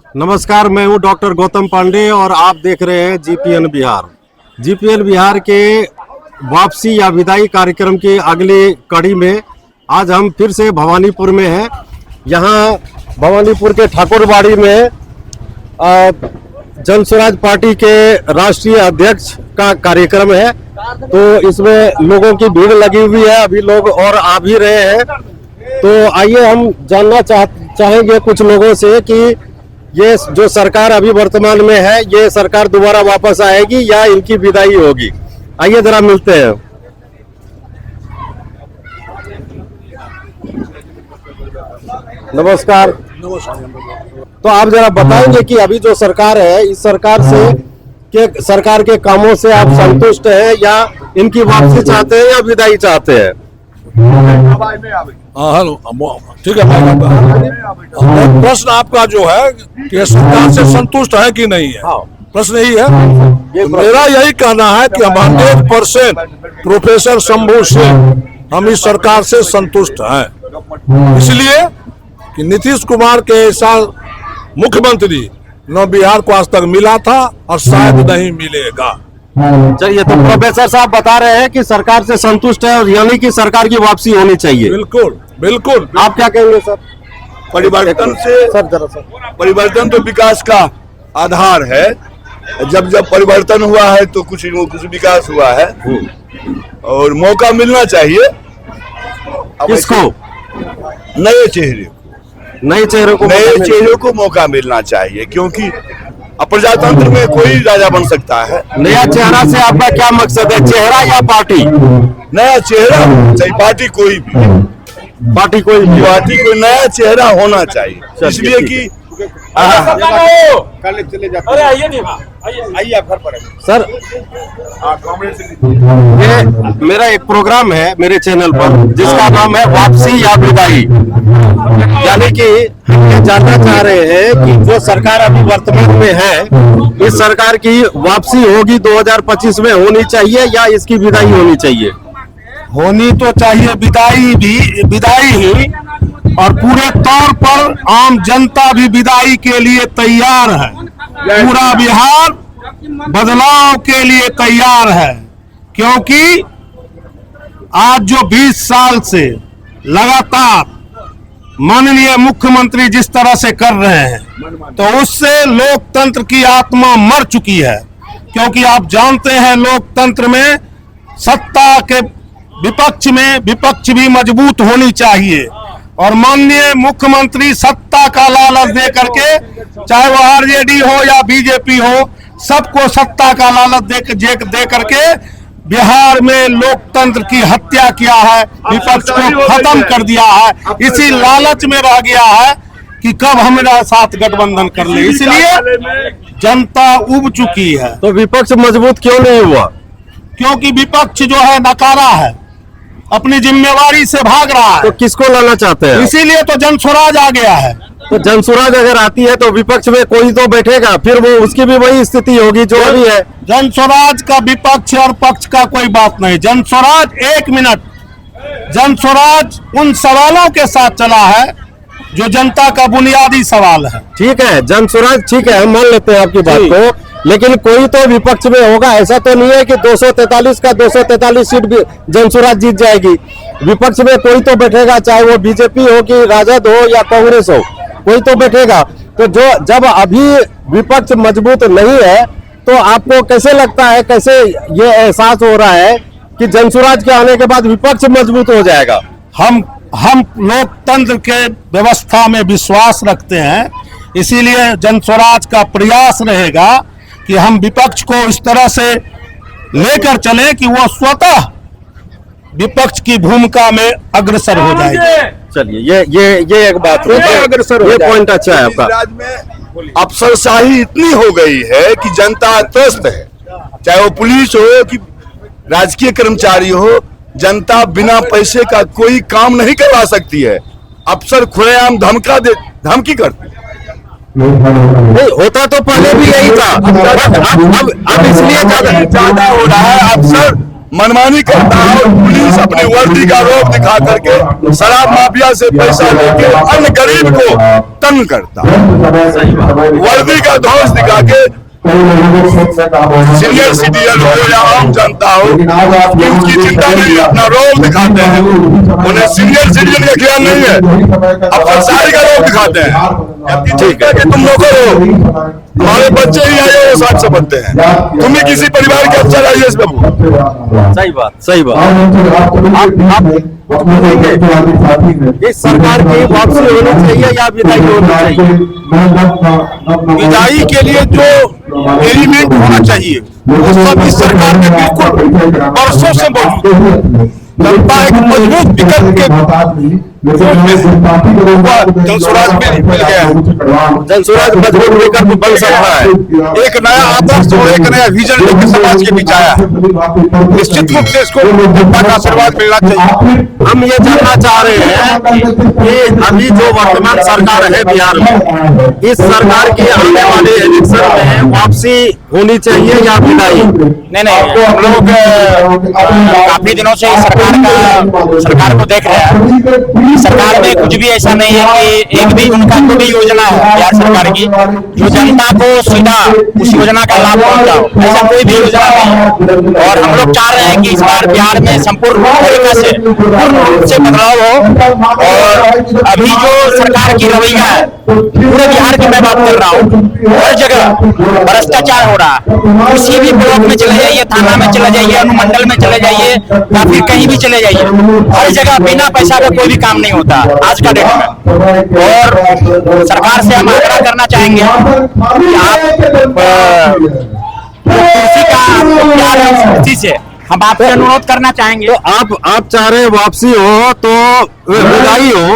नमस्कार, मैं हूं डॉक्टर गौतम पांडे और आप देख रहे हैं जीपीएन बिहार। जीपीएन बिहार के वापसी या विदाई कार्यक्रम की अगली कड़ी में आज हम फिर से भवानीपुर में हैं। यहाँ भवानीपुर के ठाकुरबाड़ी में जन स्वराज पार्टी के राष्ट्रीय अध्यक्ष का कार्यक्रम है, तो इसमें लोगों की भीड़ लगी हुई है। अभी लोग और आ भी रहे हैं, तो आइए हम जानना चाहेंगे कुछ लोगों से कि ये जो सरकार अभी वर्तमान में है, ये सरकार दोबारा वापस आएगी या इनकी विदाई होगी। आइए जरा मिलते हैं। नमस्कार। तो आप जरा बताएंगे कि अभी जो सरकार है, इस सरकार के कामों से आप संतुष्ट हैं या इनकी वापसी चाहते हैं या विदाई चाहते हैं? हेलो, ठीक है। प्रश्न आपका जो है कि सरकार से संतुष्ट है कि नहीं है, प्रश्न यही है। मेरा यही कहना है कि 100% प्रोफेसर शंभू सिंह हम इस सरकार से संतुष्ट हैं, इसलिए कि नीतीश कुमार के ऐसा मुख्यमंत्री न बिहार को आज तक मिला था और शायद नहीं मिलेगा। चलिए, तो प्रोफेसर साहब बता रहे हैं कि सरकार से संतुष्ट है और यानी कि सरकार की वापसी होनी चाहिए। बिल्कुल बिल्कुल। आप क्या कहेंगे सर? परिवर्तन से परिवर्तन तो विकास का आधार है। जब परिवर्तन हुआ है तो कुछ विकास हुआ है और मौका मिलना चाहिए किसको? नए चेहरे को मौका मिलना चाहिए, क्योंकि प्रजातंत्र में कोई राजा बन सकता है। नया चेहरा से आपका क्या मकसद है, चेहरा या पार्टी? नया चेहरा, चाहे पार्टी कोई नया चेहरा होना चाहिए, इसलिए कि सर, ये मेरा एक प्रोग्राम है मेरे चैनल पर जिसका नाम है वापसी या विदाई। यानी कि हम ये जानना चाह रहे हैं कि जो सरकार अभी वर्तमान में है, इस सरकार की वापसी होगी 2025 में होनी चाहिए या इसकी विदाई होनी चाहिए? होनी तो चाहिए विदाई ही, और पूरे तौर पर आम जनता भी विदाई के लिए तैयार है। पूरा बिहार बदलाव के लिए तैयार है, क्योंकि आज जो 20 साल से लगातार माननीय मुख्यमंत्री जिस तरह से कर रहे हैं, तो उससे लोकतंत्र की आत्मा मर चुकी है। क्योंकि आप जानते हैं लोकतंत्र में सत्ता के विपक्ष भी मजबूत होनी चाहिए, और माननीय मुख्यमंत्री सत्ता का लालच दे करके, चाहे वो आरजेडी हो या बीजेपी हो, सबको सत्ता का लालच दे करके बिहार में लोकतंत्र की हत्या किया है, विपक्ष को खत्म कर दिया है। इसी लालच में रह गया है कि कब हमारा साथ गठबंधन कर ले, इसलिए जनता उब चुकी है। तो विपक्ष मजबूत क्यों नहीं हुआ? क्योंकि विपक्ष जो है नकारा है, अपनी जिम्मेवारी से भाग रहा है। तो किसको लाना चाहते हैं? इसीलिए तो जन स्वराज आ गया है। तो जन स्वराज अगर आती है तो विपक्ष में कोई तो बैठेगा, फिर वो उसकी भी वही स्थिति होगी जो अभी है। जन स्वराज का विपक्ष और पक्ष का कोई बात नहीं। जन स्वराज, एक मिनट, जन स्वराज उन सवालों के साथ चला है जो जनता का बुनियादी सवाल है। ठीक है, जन स्वराज ठीक है, हम मान लेते हैं आपकी बात को, लेकिन कोई तो विपक्ष में होगा। ऐसा तो नहीं है कि 243 का 243 सीट भी जन स्वराज जीत जाएगी। विपक्ष में कोई तो बैठेगा, चाहे वो बीजेपी हो कि राजद हो या कांग्रेस हो, कोई तो बैठेगा। तो जब अभी विपक्ष मजबूत नहीं है, तो आपको कैसे लगता है, कैसे ये एहसास हो रहा है कि जन स्वराज के आने के बाद विपक्ष मजबूत हो जाएगा? हम लोकतंत्र के व्यवस्था में विश्वास रखते हैं, इसीलिए जन स्वराज का प्रयास रहेगा कि हम विपक्ष को इस तरह से लेकर चले कि वो स्वतः विपक्ष की भूमिका में अग्रसर हो जाएगी। चलिए, ये एक बात हो, ये पॉइंट अच्छा है आपका। राज्य में अफसरशाही इतनी हो गई है कि जनता त्रस्त है, चाहे वो पुलिस हो कि राजकीय कर्मचारी हो। जनता बिना पैसे का कोई काम नहीं करवा सकती है। अफसर खुलेआम धमकी करते हैं। नहीं होता तो पहले भी यही था, अब इसलिए ज्यादा हो रहा है। अफसर मनमानी करता है और पुलिस अपनी वर्दी का रोप दिखा करके शराब माफिया से पैसा लेके अन्य गरीब को तंग करता है। वर्दी का ध्वज दिखा के सीनियर सिटीजन हो या आम जनता हो, उसकी चिंता नहीं है, अपना रोब दिखाते हैं। उन्हें सीनियर सिटीजन का ख्याल नहीं है, अफसरशाही का रोब दिखाते हैं। ठीक है कि तुम लोग हो, हमारे बच्चे ही आए वो 60 से बनते हैं, तुम भी किसी परिवार के अफसर आइए इस बाबू। सही बात, सही बात। आप इस सरकार की वापसी होनी चाहिए या विदाई होनी चाहिए? विदाई के लिए जो एलिमेंट होना चाहिए वो सब इस सरकार में बिल्कुल वर्षों से मौजूद है। जनता एक मजबूत विकल्प के जनसुराज मिल गया है, जनसुराज मजबूत विकल्प बन सकता है। एक नया आदर्श और एक नया विजन लेकर समाज के बीच आया है। निश्चित रूप से इसको जनता का आशीर्वाद मिलना चाहिए। हम ये जानना चाह रहे हैं कि अभी जो वर्तमान सरकार है बिहार में, इस सरकार की आने वाले इलेक्शन में वापसी होनी चाहिए या विदाई? नहीं, हम लोग काफी दिनों से इस सरकार को देख रहे हैं। सरकार में कुछ भी ऐसा नहीं है कि एक भी उनका कोई भी योजना है बिहार सरकार की जो जनता को सीधा उस योजना का लाभ पहुंचाओ, ऐसा कोई भी योजना नहीं है। और हम लोग चाह रहे हैं कि इस बार बिहार में संपूर्ण तरीके से पूर्ण रूप से बदलाव हो। और अभी जो सरकार की रवैया है, पूरे बिहार की मैं बात कर रहा हूँ, हर जगह भ्रष्टाचार हो रहा है। किसी भी ब्लॉक में चले जाइए, थाना में चले जाइए, अनुमंडल में चले जाइए या फिर कहीं भी चले जाइए, हर जगह बिना पैसा का कोई भी काम नहीं होता आज का डेट में। और सरकार से हम आग्रह करना चाहेंगे कि आप कुर्सी का आपको प्यार है, कुर्सी से हम आपसे अनुरोध करना चाहेंगे। तो आप चाह रहे हैं वापसी हो तो विदाई हो,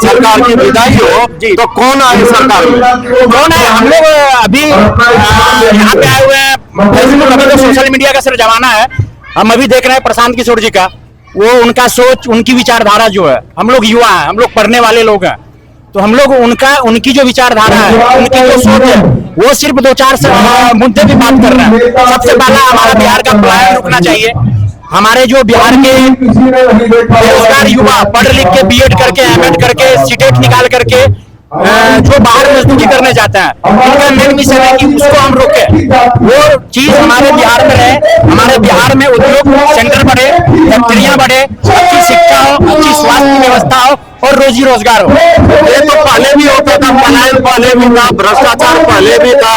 सरकार की विदाई हो, तो कौन आए सरकार में? कौन है? हम लोग अभी यहाँ पे आए हुए हैं, फेसबुक अभी तो सोशल मीडिया का सर जमाना है। हम अभी देख रहे हैं प्रशांत किशोर जी का, वो उनका सोच, उनकी विचारधारा जो है, हम लोग युवा हैं, हम लोग पढ़ने वाले लोग हैं, तो हम लोग उनकी जो विचारधारा है, उनकी जो सोच है, वो सिर्फ 2-4 मुद्दे पे बात कर रहे हैं। सबसे पहला हमारा बिहार का पलायन रुकना चाहिए। हमारे जो बिहार के बेरोजगार युवा पढ़ लिख के बीएड करके, एमएड करके, सीटेट निकाल करके जो बाहर मजदूरी करने जाता है, उनका मेन मिशन है कि उसको हम रोके, वो चीज हमारे बिहार में रहे। हमारे बिहार में उद्योग सेंटर बढ़े, फैक्ट्रियां बढ़े, अच्छी शिक्षा हो, अच्छी स्वास्थ्य व्यवस्था हो और रोजी रोजगार हो। ये तो पहले भी होता था, पलायन पहले भी था, भ्रष्टाचार पहले भी था।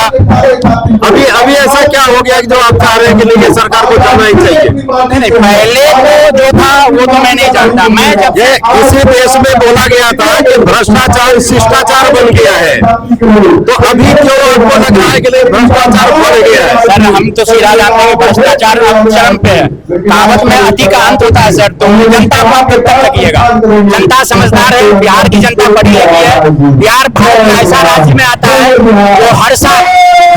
अभी ऐसा क्या हो गया कि जो आप चाह रहे हैं कि नहीं सरकार को जाना ही चाहिए? नहीं, पहले तो जो था वो तो मैं नहीं जानता। मैं जब ये किसी देश में बोला गया था कि भ्रष्टाचार शिष्टाचार बन गया है, तो अभी क्यों आपको लग रहा है कि भ्रष्टाचार बढ़ गया है? सर, हम तो सीधा जानते हैं कि भ्रष्टाचार अब चरम पे है। कहावत में अति का अंत होता है सर, तो जनता को आप कब तक रखिएगा? जनता समझदार है, बिहार की जनता पढ़ी लिखी है। बिहार भारत का ऐसा राज्य में आता है जो हर साल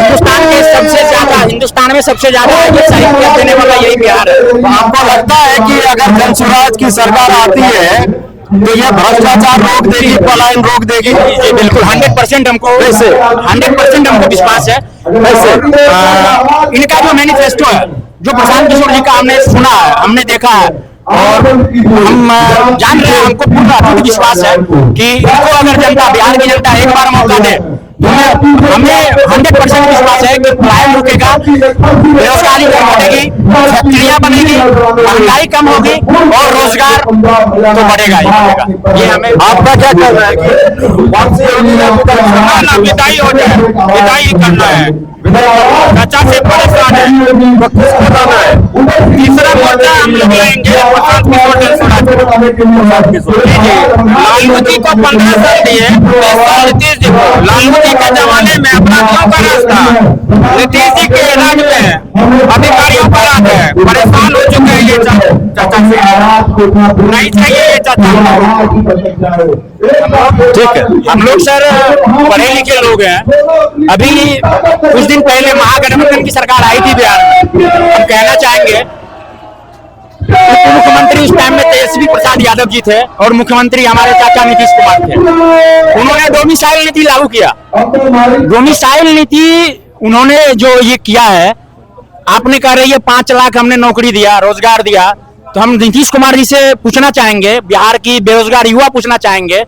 हिंदुस्तान में सबसे ज्यादा साहित्य देने वाला यही बिहार है। तो आपको लगता है कि अगर जनसुराज की सरकार आती है तो ये भ्रष्टाचार रोक देगी, पलायन रोक देगी? जी बिल्कुल, 100% हमको 100% हमको विश्वास है। वैसे इनका जो मैनिफेस्टो है, जो प्रशांत किशोर जी का हमने सुना है, हमने देखा है और हम जान रहे हैं, हमको पूरा अटूट विश्वास है कि इनको अगर जनता, बिहार की जनता एक बार मौका दे तो हमें 100% विश्वास है कि पलायन रुकेगा, बेरोजगारी कम होगी, फैक्ट्रियां बनेगी, महंगाई कम होगी और रोजगार तो बढ़ेगा ही बढ़ेगा। ये हमें, आपका क्या कहना है कि वापसी होगी या विदाई हो जाए? विदाई करना है, चाचा से परेशान है, तो किसको जाना है? तीसरा मोर्चा हम लोग लेंगे लालू जी को 15 साल दिए, नीतीश जी को। लालू जी के जमाने में अपराधियों का रास्ता, नीतीश जी के राज में अधिकारियों का राज है। परेशान हो चुके हैं ये चाचा से, नहीं चाहिए ये चाचा। ठीक है, हम लोग सर पढ़े लिखे लोग हैं। अभी कुछ दिन पहले महागठबंधन की सरकार आई थी बिहार में। हम कहना चाहेंगे मुख्यमंत्री उस टाइम में तेजस्वी प्रसाद यादव जी थे और मुख्यमंत्री हमारे चाचा नीतीश कुमार थे। उन्होंने डोमिसाइल नीति लागू किया। डोमिसाइल नीति उन्होंने जो ये किया है, आपने कह रहे 5 लाख हमने नौकरी दिया, रोजगार दिया, तो हम नीतीश कुमार जी से पूछना चाहेंगे, बिहार की बेरोजगार युवा पूछना चाहेंगे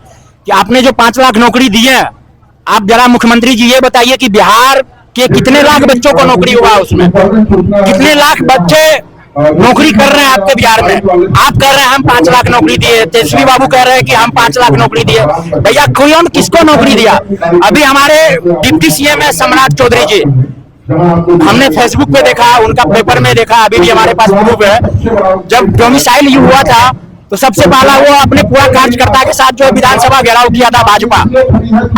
कि आपने जो 5 लाख नौकरी दिए हैं, आप जरा मुख्यमंत्री जी ये बताइए कि बिहार के कितने लाख बच्चों को नौकरी हुआ उसमें, कितने लाख बच्चे नौकरी कर रहे हैं आपके बिहार में। आप कह रहे हैं हम 5 लाख नौकरी दिए, तेजस्वी बाबू कह रहे हैं कि हम 5 लाख नौकरी दिए। भैया कौन किसको नौकरी दिया? अभी हमारे डिप्टी सीएम है सम्राट चौधरी जी, हमने फेसबुक पे देखा, उनका पेपर में देखा, अभी भी हमारे पास प्रूफ है। जब डोमिसाइल हुआ था तो सबसे पहला वो अपने पूरा कार्यकर्ता के साथ जो विधानसभा घेराव किया था भाजपा।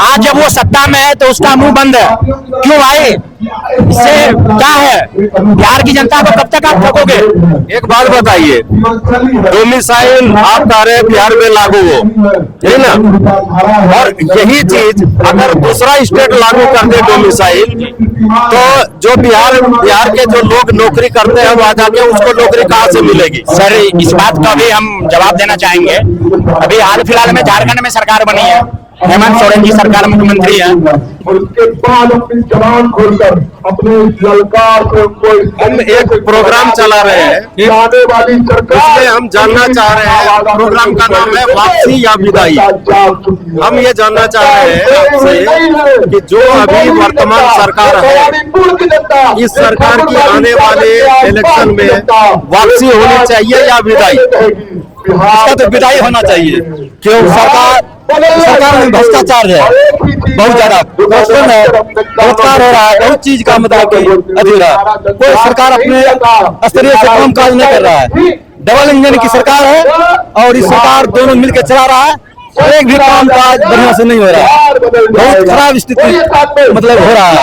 आज जब वो सत्ता में है तो उसका मुंह बंद है। क्यों भाई? इससे क्या है? बिहार की जनता को कब तक आप ठगोगे? एक बात बताइए, डोमिसाइल आप कह रहे हैं बिहार में लागू हो, है ना? और यही चीज अगर दूसरा स्टेट लागू कर दे डोमिसाइल, तो जो बिहार के जो लोग नौकरी करते हैं वहां जाके उसको नौकरी कहाँ से मिलेगी? सर इस बात का भी हम जवाब देना चाहेंगे। अभी हाल फिलहाल में झारखंड में सरकार बनी है, हेमंत सोरेन जी सरकार मुख्यमंत्री है। और उसके बाद अपनी जबान खोलकर अपने ललकार को हम एक प्रोग्राम चला रहे हैं, आने वाली सरकार, इसमें हम जानना चाह रहे हैं, प्रोग्राम का नाम है वापसी या विदाई। हम ये जानना चाह रहे हैं आपसे कि जो अभी वर्तमान सरकार है, इस सरकार की आने वाले इलेक्शन में वापसी होनी चाहिए या विदाई? इसका तो विदाई होना चाहिए। क्यों? सरकार में भ्रष्टाचार है बहुत ज्यादा, बलात्कार हो रहा है, बहुत चीज का मतलब कि अधूरा। कोई सरकार अपने स्तरीय से काम काज नहीं कर रहा है। डबल इंजन की सरकार है और इस सरकार दोनों मिलकर चला रहा है, एक भी काम काज बढ़िया से नहीं हो रहा है, बहुत खराब स्थिति मतलब हो रहा है।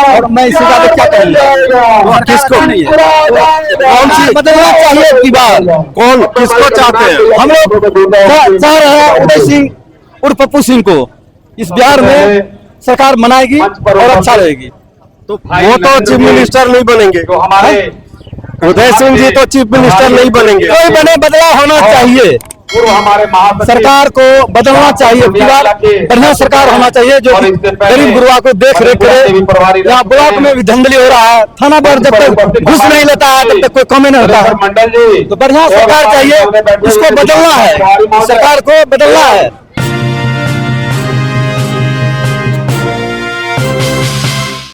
और मैं इससे ज्यादा क्या कहूँगा? किसको नहीं है, कौन सी बदलना चाहिए की बात, कौन किसको चाहते हैं? हम लोग चाह रहे हैं उदय सिंह उर्फ पप्पू सिंह को इस बिहार में सरकार बनाएगी और अच्छा रहेगी। तो वो तो चीफ मिनिस्टर नहीं बनेंगे, उदय सिंह जी तो चीफ मिनिस्टर नहीं बनेंगे। कोई बने, बदलाव होना चाहिए, सरकार को बदलना चाहिए, बढ़िया सरकार होना चाहिए जो गरीब गुरुआ को देख रेख करे। यहाँ ब्लॉक में भी धंधली हो रहा है, थाना पर जब तक घुस नहीं लेता है तब तक कोई कमी नहीं होता है। तो बढ़िया सरकार चाहिए, इसको बदलना है, सरकार को बदलना है।